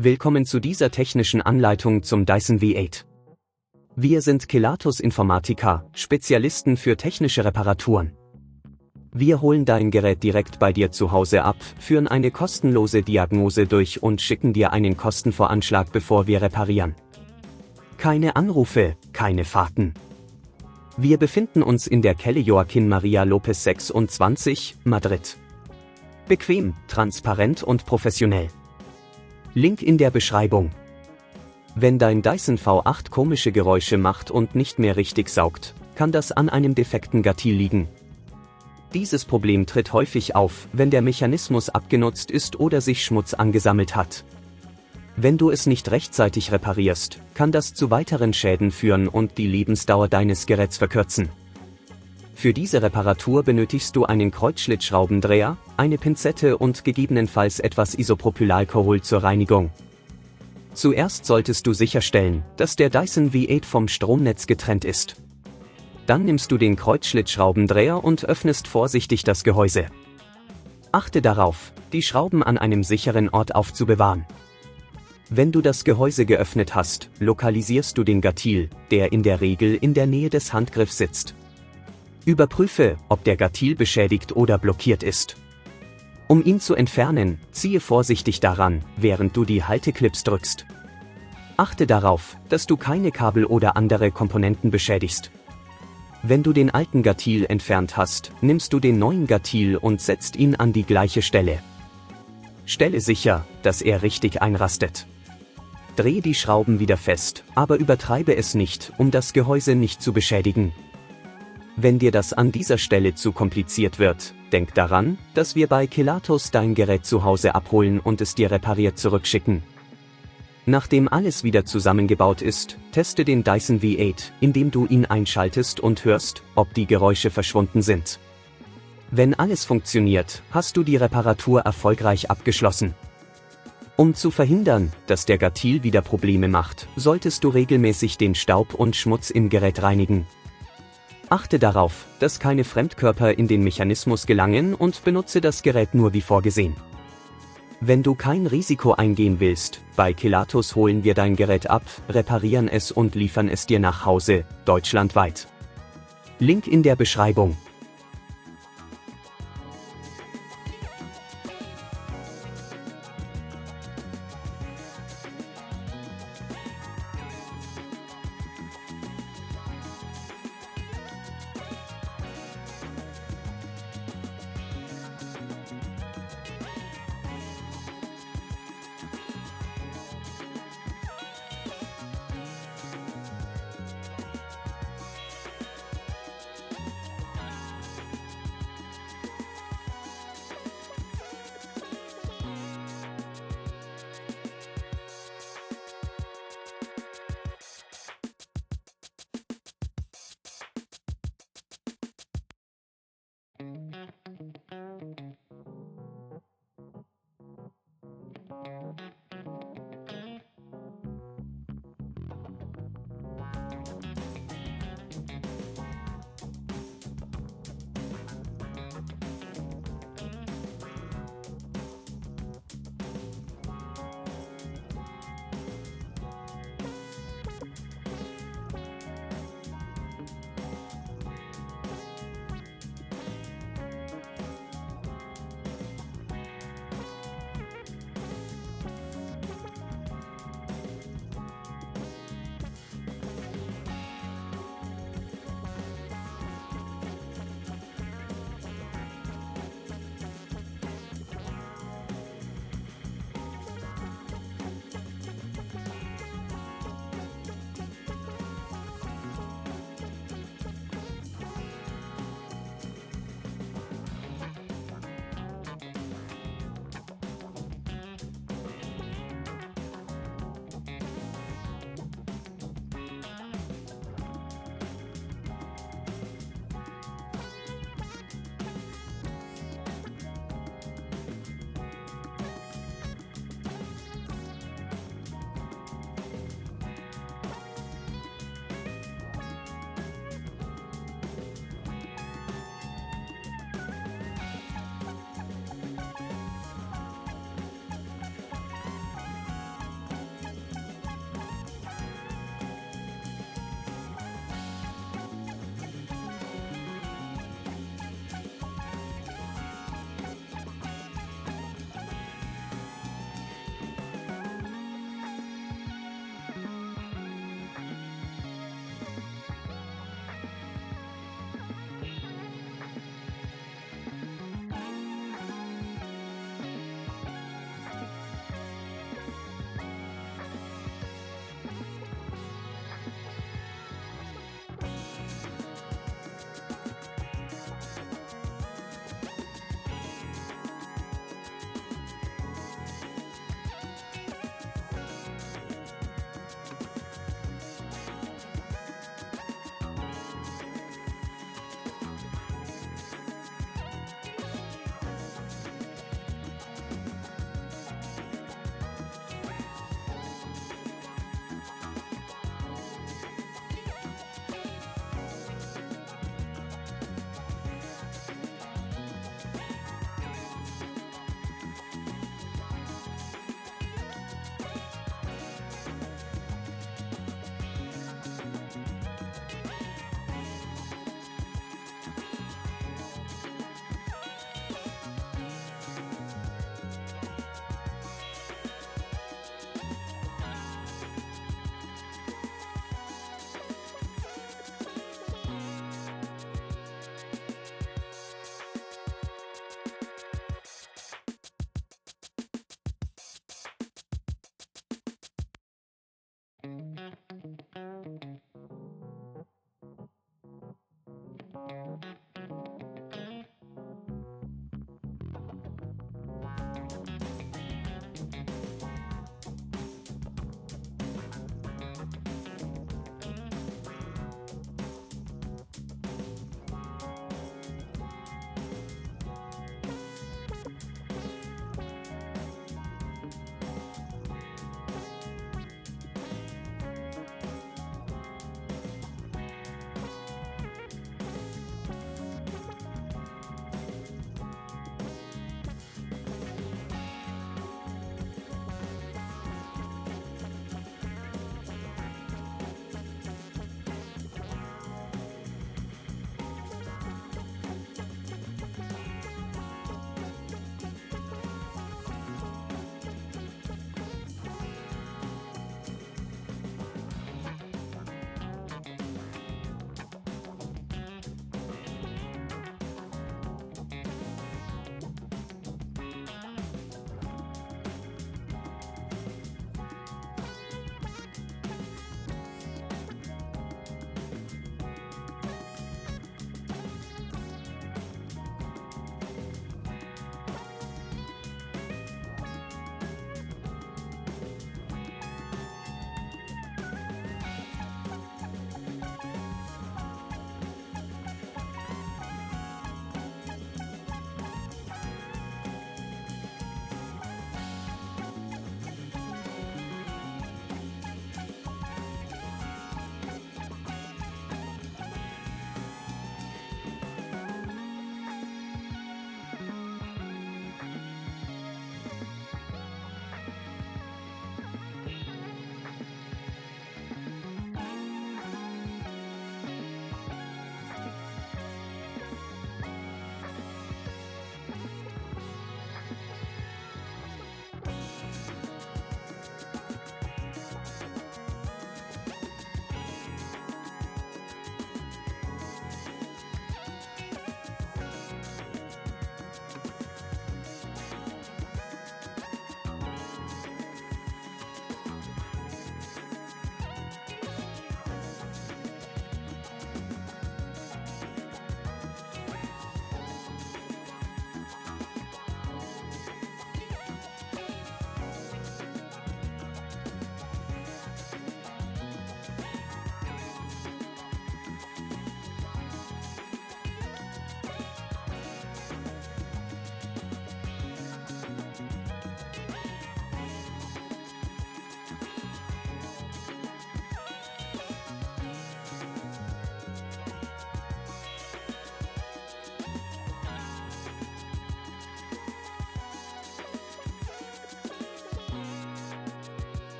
Willkommen zu dieser technischen Anleitung zum Dyson V8. Wir sind Kelatos Informatiker, Spezialisten für technische Reparaturen. Wir holen dein Gerät direkt bei dir zu Hause ab, führen eine kostenlose Diagnose durch und schicken dir einen Kostenvoranschlag, bevor wir reparieren. Keine Anrufe, keine Fahrten. Wir befinden uns in der Calle Joaquin Maria Lopez 26, Madrid. Bequem, transparent und professionell. Link in der Beschreibung. Wenn dein Dyson V8 komische Geräusche macht und nicht mehr richtig saugt, kann das an einem defekten Gattil liegen. Dieses Problem tritt häufig auf, wenn der Mechanismus abgenutzt ist oder sich Schmutz angesammelt hat. Wenn du es nicht rechtzeitig reparierst, kann das zu weiteren Schäden führen und die Lebensdauer deines Geräts verkürzen. Für diese Reparatur benötigst du einen Kreuzschlitzschraubendreher, eine Pinzette und gegebenenfalls etwas Isopropylalkohol zur Reinigung. Zuerst solltest du sicherstellen, dass der Dyson V8 vom Stromnetz getrennt ist. Dann nimmst du den Kreuzschlitzschraubendreher und öffnest vorsichtig das Gehäuse. Achte darauf, die Schrauben an einem sicheren Ort aufzubewahren. Wenn du das Gehäuse geöffnet hast, lokalisierst du den Gattil, der in der Regel in der Nähe des Handgriffs sitzt. Überprüfe, ob der Gattil beschädigt oder blockiert ist. Um ihn zu entfernen, ziehe vorsichtig daran, während du die Halteclips drückst. Achte darauf, dass du keine Kabel oder andere Komponenten beschädigst. Wenn du den alten Gattil entfernt hast, nimmst du den neuen Gattil und setzt ihn an die gleiche Stelle. Stelle sicher, dass er richtig einrastet. Dreh die Schrauben wieder fest, aber übertreibe es nicht, um das Gehäuse nicht zu beschädigen. Wenn dir das an dieser Stelle zu kompliziert wird, denk daran, dass wir bei Kelatos dein Gerät zu Hause abholen und es dir repariert zurückschicken. Nachdem alles wieder zusammengebaut ist, teste den Dyson V8, indem du ihn einschaltest und hörst, ob die Geräusche verschwunden sind. Wenn alles funktioniert, hast du die Reparatur erfolgreich abgeschlossen. Um zu verhindern, dass der Gattil wieder Probleme macht, solltest du regelmäßig den Staub und Schmutz im Gerät reinigen. Achte darauf, dass keine Fremdkörper in den Mechanismus gelangen und benutze das Gerät nur wie vorgesehen. Wenn du kein Risiko eingehen willst, bei Kelatos holen wir dein Gerät ab, reparieren es und liefern es dir nach Hause, deutschlandweit. Link in der Beschreibung.